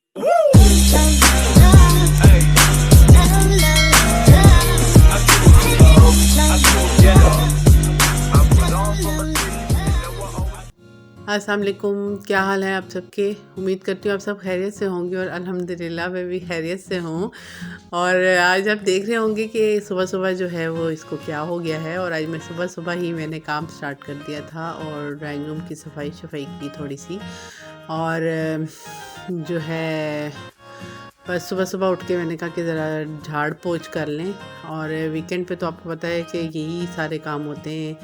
अस्सलाम वालेकुम, क्या हाल है आप सबके। उम्मीद करती हूँ आप सब खैरियत से होंगे और अल्हम्दुलिल्लाह मैं भी खैरियत से हूँ। और आज आप देख रहे होंगे कि सुबह सुबह जो है वो इसको क्या हो गया है। और आज मैं सुबह सुबह ही मैंने काम स्टार्ट कर दिया था और ड्राइंग रूम की सफाई की थोड़ी सी। और जो है बस सुबह सुबह उठ के मैंने कहा कि ज़रा झाड़ पोंछ कर लें। और वीकेंड पे तो आपको पता है कि यही सारे काम होते हैं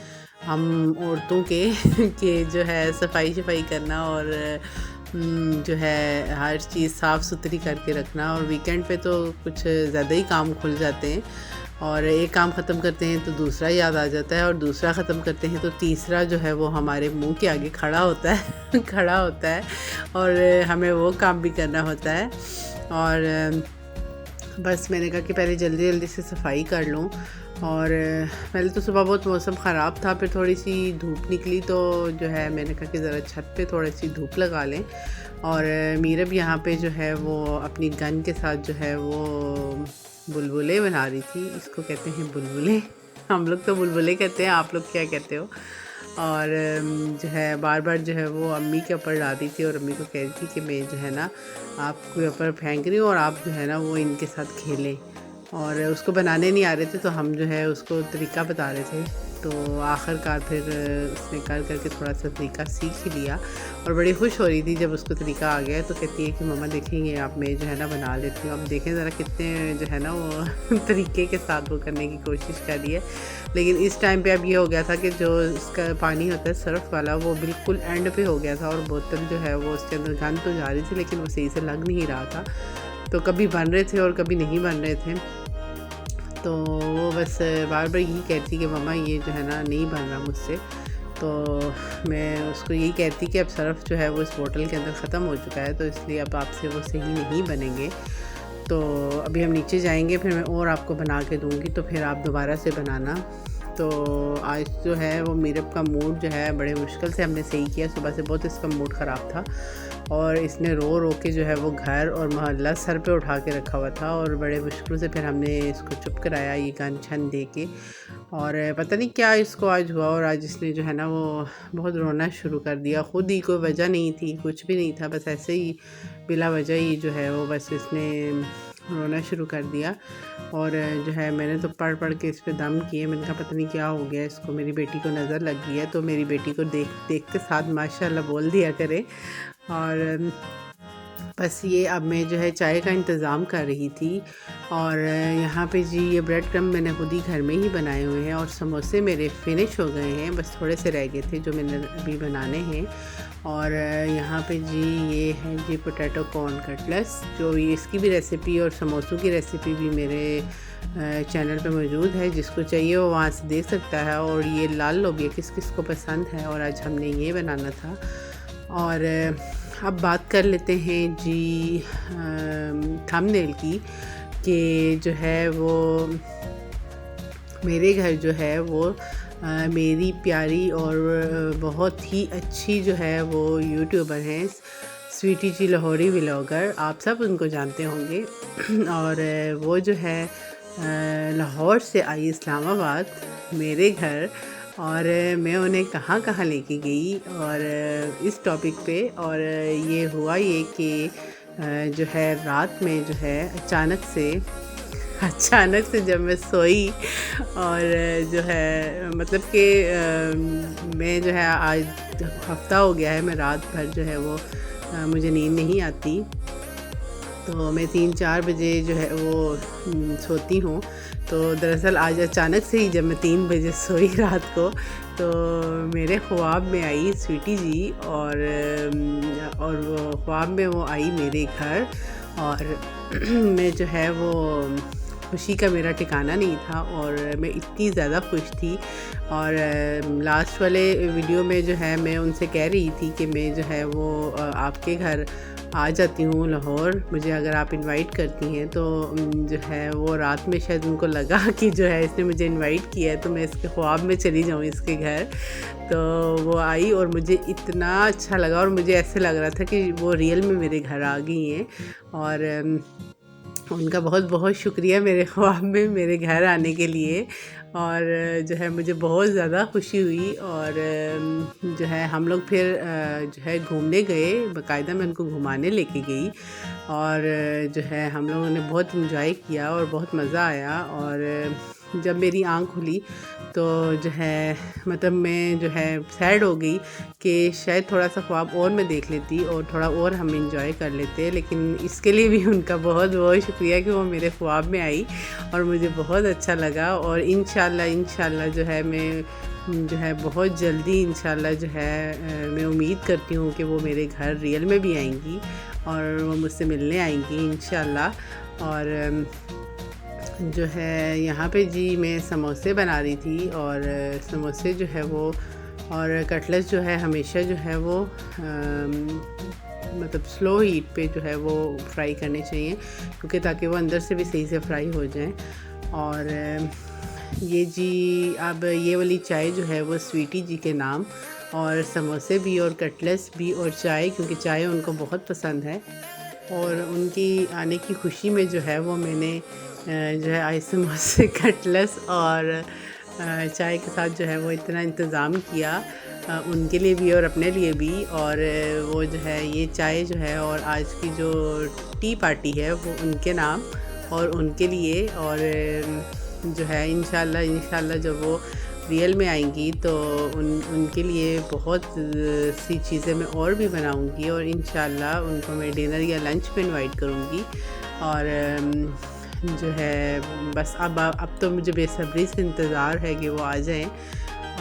हम औरतों के कि जो है सफाई करना और जो है हर चीज़ साफ़ सुथरी करके रखना। और वीकेंड पे तो कुछ ज़्यादा ही काम खुल जाते हैं और एक काम ख़त्म करते हैं तो दूसरा याद आ जाता है और दूसरा ख़त्म करते हैं तो तीसरा जो है वो हमारे मुंह के आगे खड़ा होता है खड़ा होता है और हमें वो काम भी करना होता है। और बस मैंने कहा कि पहले जल्दी जल्दी से सफाई कर लूँ। और पहले तो सुबह बहुत मौसम ख़राब था, फिर थोड़ी सी धूप निकली तो जो है मैंने कहा कि ज़रा छत पे थोड़ी सी धूप लगा लें। और मीरब यहाँ पे जो है वो अपनी गन के साथ जो है वो बुलबुले बना रही थी। इसको कहते हैं बुलबुले, हम लोग तो बुलबुले कहते हैं, आप लोग क्या कहते हो। और जो है बार बार जो है वो अम्मी के ऊपर ला रही थी और अम्मी को कह रही थी कि मैं जो है ना आपके ऊपर फेंक रही हूँ और आप जो है ना वो इनके साथ खेलें। और उसको बनाने नहीं आ रहे थे तो हम जो है उसको तरीका बता रहे थे। तो आखिरकार फिर उसने कर करके थोड़ा सा तरीका सीख ही लिया और बड़ी खुश हो रही थी जब उसको तरीका आ गया। तो कहती है कि मम्मा देखेंगे आप, मैं जो है ना बना लेती हूँ, अब देखें ज़रा कितने जो है ना वो तरीके के साथ वो करने की कोशिश कर रही है। लेकिन इस टाइम पे अब ये हो गया था कि जो उसका पानी होता है सर्फ वाला वो बिल्कुल एंड पे हो गया था और बोतल जो है वो उसके अंदर गन तो जा रही थी लेकिन वो सही से लग नहीं रहा था। तो कभी बन रहे थे और कभी नहीं बन रहे थे। तो वो बस बार बार यही कहती कि मम्मा ये जो है ना नहीं बन रहा मुझसे। तो मैं उसको यही कहती कि अब सर्फ़ जो है वो इस बोतल के अंदर ख़त्म हो चुका है तो इसलिए अब आपसे वो सही नहीं बनेंगे। तो अभी हम नीचे जाएंगे, फिर मैं और आपको बना के दूँगी तो फिर आप दोबारा से बनाना। तो आज जो है वो मीरब का मूड जो है बड़े मुश्किल से हमने सही किया। सुबह से बहुत इसका मूड ख़राब था और इसने रो रो के जो है वो घर और मोहल्ला सर पे उठा के रखा हुआ था और बड़े मुश्किल से फिर हमने इसको चुप कराया ये गान छन दे के। और पता नहीं क्या इसको आज हुआ और आज इसने जो है ना वो बहुत रोना शुरू कर दिया। ख़ुद ही कोई वजह नहीं थी, कुछ भी नहीं था, बस ऐसे ही बिला वजह ही जो है वो बस इसने रोना शुरू कर दिया। और जो है मैंने तो पढ़ पढ़ के इस पे दम किए। मैंने कहा पता नहीं क्या हो गया इसको, मेरी बेटी को नज़र लग गई है तो मेरी बेटी को देख देख के साथ माशाल्लाह बोल दिया करे। और बस ये अब मैं जो है चाय का इंतज़ाम कर रही थी। और यहाँ पे जी ये ब्रेड क्रम्ब मैंने खुद ही घर में ही बनाए हुए हैं और समोसे मेरे फिनिश हो गए हैं, बस थोड़े से रह गए थे जो मैंने अभी बनाने हैं। और यहाँ पे जी ये है जी पोटैटो कॉर्न कटलेट्स, जो ये इसकी भी रेसिपी और समोसों की रेसिपी भी मेरे चैनल पे मौजूद है, जिसको चाहिए वो वहाँ से देख सकता है। और ये लाल लोबिया किस किस को पसंद है और आज हमने ये बनाना था। और अब बात कर लेते हैं जी थंबनेल की कि जो है वो मेरे घर जो है वो मेरी प्यारी और बहुत ही अच्छी जो है वो यूट्यूबर हैं स्वीटी जी लाहौरी व्लॉगर, आप सब उनको जानते होंगे। और वो जो है लाहौर से आई इस्लामाबाद मेरे घर और मैं उन्हें कहाँ कहाँ लेके गई और इस टॉपिक पे। और ये हुआ ये कि जो है रात में जो है अचानक से जब मैं सोई और जो है मतलब कि मैं जो है आज हफ्ता हो गया है मैं रात भर जो है वो मुझे नींद नहीं आती। तो मैं 3-4 बजे जो है वो सोती हूँ। तो दरअसल आज अचानक से ही जब मैं 3 बजे सोई रात को तो मेरे ख्वाब में आई स्वीटी जी और वो ख्वाब में वो आई मेरे घर। और मैं जो है वो खुशी का मेरा ठिकाना नहीं था और मैं इतनी ज़्यादा खुश थी। और लास्ट वाले वीडियो में जो है मैं उनसे कह रही थी कि मैं जो है वो आपके घर आ जाती हूँ लाहौर, मुझे अगर आप इनवाइट करती हैं। तो जो है वो रात में शायद उनको लगा कि जो है इसने मुझे इनवाइट किया है तो मैं इसके ख्वाब में चली जाऊँ इसके घर। तो वो आई और मुझे इतना अच्छा लगा और मुझे ऐसे लग रहा था कि वो रियल में मेरे घर आ गई हैं। और उनका बहुत बहुत शुक्रिया मेरे ख्वाब में मेरे घर आने के लिए। और जो है मुझे बहुत ज़्यादा खुशी हुई। और जो है हम लोग फिर जो है घूमने गए, बाकायदा मैं उनको घुमाने लेके गई। और जो है हम लोगों ने बहुत इंजॉय किया और बहुत मज़ा आया। और जब मेरी आँख खुली तो जो है मतलब मैं जो है सैड हो गई कि शायद थोड़ा सा ख्वाब और मैं देख लेती और थोड़ा और हम इंजॉय कर लेते। लेकिन इसके लिए भी उनका बहुत बहुत शुक्रिया कि वो मेरे ख्वाब में आई और मुझे बहुत अच्छा लगा। और इंशाल्लाह जो है मैं जो है बहुत जल्दी इंशाल्लाह जो है मैं उम्मीद करती हूँ कि वो मेरे घर रियल में भी आएंगी और वो मुझसे मिलने आएंगी इंशाल्लाह। और जो है यहाँ पे जी मैं समोसे बना रही थी और समोसे जो है वो और कटलेट्स जो है हमेशा जो है वो मतलब स्लो हीट पे जो है वो फ्राई करने चाहिए, क्योंकि ताकि वो अंदर से भी सही से फ्राई हो जाएं। और ये जी अब ये वाली चाय जो है वो स्वीटी जी के नाम, और समोसे भी और कटलेट्स भी और चाय, क्योंकि चाय उनको बहुत पसंद है। और उनकी आने की खुशी में जो है वो मैंने जो है आइस समोसे कटलेट्स और चाय के साथ जो है वो इतना इंतज़ाम किया उनके लिए भी और अपने लिए भी। और वो जो है ये चाय जो है और आज की जो टी पार्टी है वो उनके नाम और उनके लिए। और जो है इंशाल्लाह जब वो रियल में आएंगी तो उनके लिए बहुत सी चीज़ें मैं और भी बनाऊंगी और इंशाल्लाह उनको मैं डिनर या लंच पे इनवाइट करूंगी। और जो है बस अब तो मुझे बेसब्री से इंतज़ार है कि वो आ जाएं।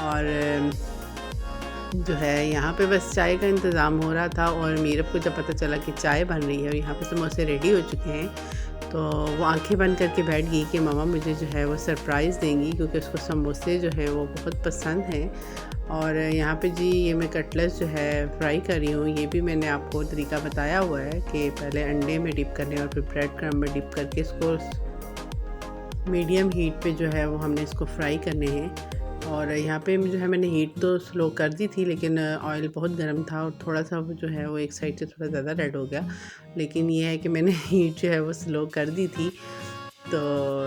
और जो है यहाँ पे बस चाय का इंतज़ाम हो रहा था और मीरब को जब पता चला कि चाय बन रही है और यहाँ पे समोसे रेडी हो चुके हैं तो वो आंखें बंद करके बैठ गई कि मामा मुझे जो है वो सरप्राइज़ देंगी, क्योंकि उसको समोसे जो है वो बहुत पसंद हैं। और यहाँ पे जी ये मैं कटलेट्स जो है फ्राई कर रही हूँ। ये भी मैंने आपको तरीका बताया हुआ है कि पहले अंडे में डिप करने और फिर ब्रेड क्रम्ब में डिप करके इसको मीडियम हीट पे जो है वो हमने इसको फ्राई करने हैं। और यहाँ पे जो है मैंने हीट तो स्लो कर दी थी, लेकिन ऑयल बहुत गर्म था और थोड़ा सा जो है वो एक साइड से थोड़ा ज़्यादा रेड हो गया। लेकिन ये है कि मैंने हीट जो है वो स्लो कर दी थी। तो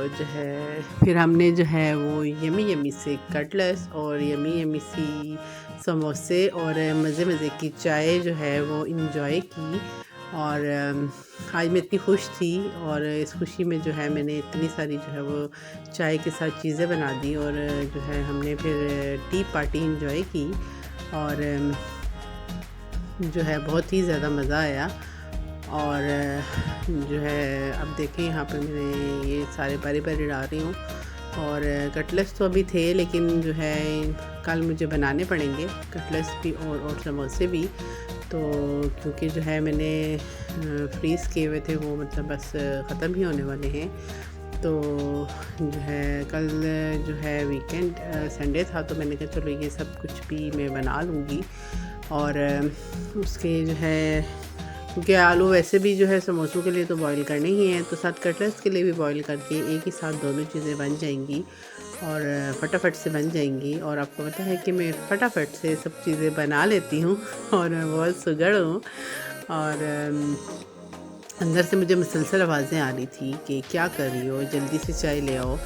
जो है फिर हमने जो है वो यमी से कटलेट्स और यमी सी समोसे और मज़े की चाय जो है वो इंजॉय की। और आज मैं इतनी खुश थी और इस खुशी में जो है मैंने इतनी सारी जो है वो चाय के साथ चीज़ें बना दी और जो है हमने फिर टी पार्टी इंजॉय की। और जो है बहुत ही ज़्यादा मज़ा आया। और जो है अब देखें यहाँ पे मैं ये सारे बारी डाल रही हूँ। और कटलेट्स तो अभी थे, लेकिन जो है कल मुझे बनाने पड़ेंगे कटलेट्स भी और समोसे भी। तो क्योंकि जो है मैंने फ्रीज़ किए हुए थे वो मतलब बस ख़त्म ही होने वाले हैं। तो जो है कल जो है वीकेंड संडे था तो मैंने कहा चलो ये सब कुछ भी मैं बना लूँगी। और उसके जो है क्योंकि आलू वैसे भी जो है समोसों के लिए तो बॉईल करने ही हैं, तो साथ कटलेट्स के लिए भी बॉईल करके एक ही साथ दोनों चीज़ें बन जाएंगी और फटाफट से बन जाएंगी। और आपको पता है कि मैं फटाफट से सब चीज़ें बना लेती हूँ और मैं बहुत सुगड़ हूँ। और अंदर से मुझे मुसलसल आवाज़ें आ रही थी कि क्या कर रही हो, जल्दी से चाय ले आओ।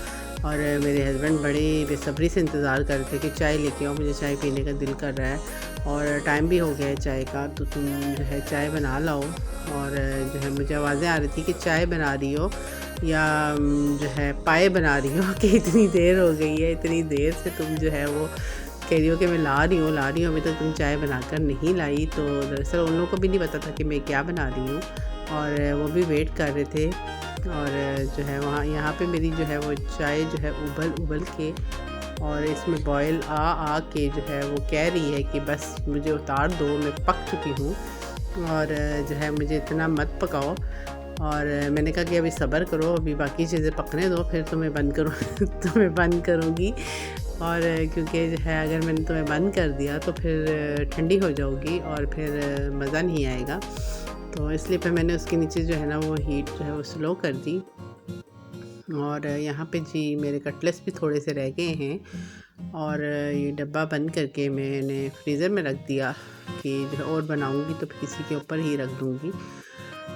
और मेरे हस्बैंड बड़े बेसब्री से इंतज़ार कर रहे थे कि चाय लेके आओ, मुझे चाय पीने का दिल कर रहा है और टाइम भी हो गया है चाय का, तो तुम जो है चाय बना लाओ। और जो है मुझे आवाज़ें आ रही थी कि चाय बना रही हो या जो है पाए बना रही हो कि इतनी देर हो गई है, इतनी देर से तुम जो है वो कह रही हो कि मैं ला रही हूँ अभी तक तुम चाय बनाकर नहीं लाई। तो दरअसल उन लोगों को भी नहीं पता था कि मैं क्या बना रही हूँ और वो भी वेट कर रहे थे। और जो है यहाँ पे मेरी जो है वो चाय जो है उबल के और इसमें बॉयल आ के जो है वो कह रही है कि बस मुझे उतार दो, मैं पक चुकी हूँ और जो है मुझे इतना मत पकाओ। और मैंने कहा कि अभी सब्र करो, अभी बाकी चीज़ें पकने दो, फिर तुम्हें बंद करूँगी। और क्योंकि जो है अगर मैंने तुम्हें बंद कर दिया तो फिर ठंडी हो जाओगी और फिर मज़ा नहीं आएगा। तो इसलिए फिर मैंने उसके नीचे जो है ना वो हीट जो है वो स्लो कर दी। और यहाँ पे जी मेरे कटलेट्स भी थोड़े से रह गए हैं और ये डब्बा बंद करके मैंने फ्रीज़र में रख दिया कि जो है और बनाऊंगी तो किसी के ऊपर ही रख दूंगी।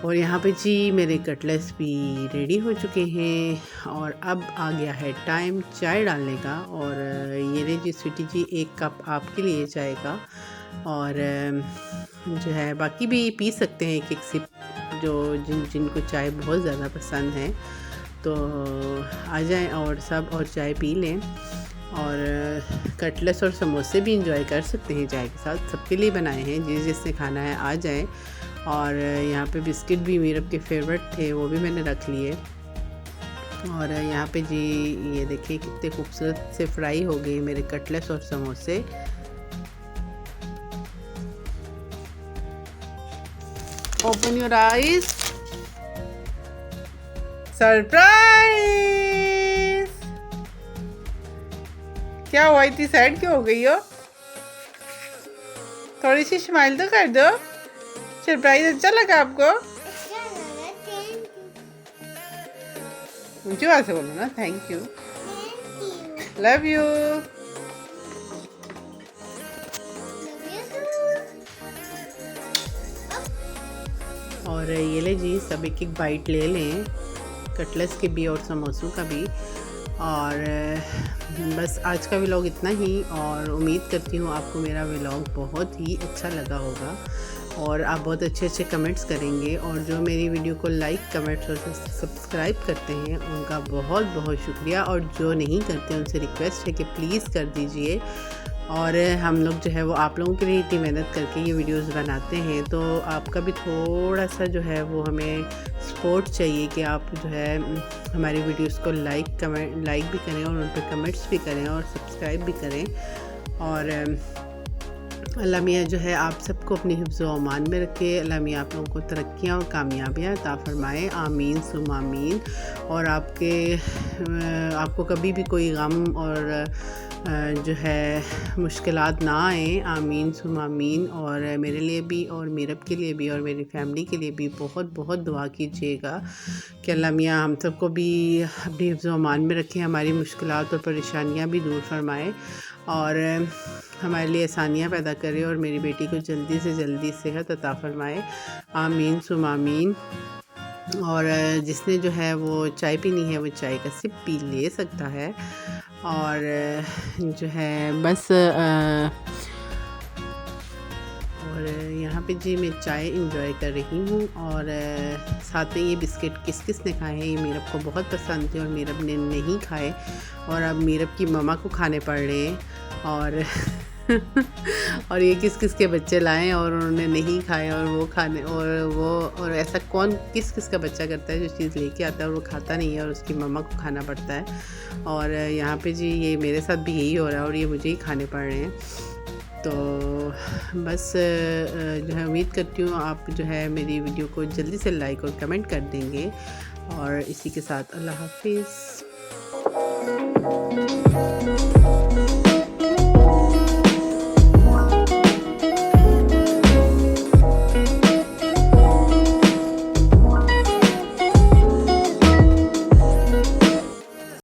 और यहाँ पे जी मेरे कटलेट्स भी रेडी हो चुके हैं और अब आ गया है टाइम चाय डालने का। और ये ले जी स्वीटी जी, 1 कप आपके लिए चाय का, और जो है बाकी भी पी सकते हैं 1-1 सिप, जो जिनको चाय बहुत ज़्यादा पसंद है तो आ जाएं और सब और चाय पी लें। और कटलेट्स और समोसे भी इंजॉय कर सकते हैं चाय के साथ, सबके लिए बनाए हैं, जिसने खाना है आ जाए। और यहाँ पे बिस्किट भी मेरे के फेवरेट थे, वो भी मैंने रख लिए। और यहाँ पे जी ये देखिए कितने खूबसूरत से फ्राई हो गए मेरे कटलेट्स और समोसे। Open your eyes, surprise! क्या हुआ, इतनी सैड क्यों हो गई हो? थोड़ी सी स्माइल तो कर दो। सरप्राइज अच्छा लगा आपको? ऊंची आवाज से बोलो ना, थैंक यू, लव यू। और ये ले जी सब 1-1 बाइट ले लें, कटलेट्स के भी और समोसों का भी। और बस आज का व्लॉग इतना ही, और उम्मीद करती हूँ आपको मेरा व्लॉग बहुत ही अच्छा लगा होगा और आप बहुत अच्छे कमेंट्स करेंगे। और जो मेरी वीडियो को लाइक, कमेंट्स और सब्सक्राइब करते हैं उनका बहुत बहुत शुक्रिया, और जो नहीं करते उनसे रिक्वेस्ट है कि प्लीज़ कर दीजिए। और हम लोग जो है वो आप लोगों के लिए इतनी मेहनत करके ये वीडियोस बनाते हैं, तो आपका भी थोड़ा सा जो है वो हमें सपोर्ट चाहिए कि आप जो है हमारी वीडियोस को लाइक भी करें और उन पर कमेंट्स भी करें और सब्सक्राइब भी करें। और अल्लाह मियाँ जो है आप सबको अपनी हिफ्ज़ व अमान में रखे। अल्लाह मियाँ आप लोगों को तरक्कियाँ और कामयाबियाँ अता फ़रमाए, आमीन सुम आमीन। और आपको कभी भी कोई गम और जो है मुश्किलात ना आए, आमीन सुम आमीन। और मेरे लिए भी और मीरब के लिए भी और मेरी फैमिली के लिए भी बहुत बहुत दुआ कीजिएगा कि अल्लाह मियाँ हम सबको भी अपनी हिफ्ज़ व अमान में रखें, हमारी मुश्किलात और परेशानियाँ भी दूर फरमाए और हमारे लिए आसानियाँ पैदा करे और मेरी बेटी को जल्दी से जल्दी सेहत अता फ़रमाए, आमीन सुम आमीन। और जिसने जो है वो चाय पीनी है वो चाय का सिप पी ले सकता है। और जो है बस और यहाँ पे जी मैं चाय इंजॉय कर रही हूँ। और साथ में ये बिस्किट किस किस ने खाए हैं, ये मीरब को बहुत पसंद थे और मीरब ने नहीं खाए, और अब मीरब की मम्मा को खाने पड़ रहे हैं। और और ये किस किस के बच्चे लाए और उन्होंने नहीं खाए, और वो खाने और ऐसा कौन किस किस का बच्चा करता है जो चीज़ लेके आता है और वो खाता नहीं है और उसकी मम्मा को खाना पड़ता है। और यहाँ पे जी ये मेरे साथ भी यही हो रहा है और ये मुझे ही खाने पड़ रहे हैं। तो बस जो है उम्मीद करती हूँ आप जो है मेरी वीडियो को जल्दी से लाइक और कमेंट कर देंगे। और इसी के साथ अल्लाह हाफिज़।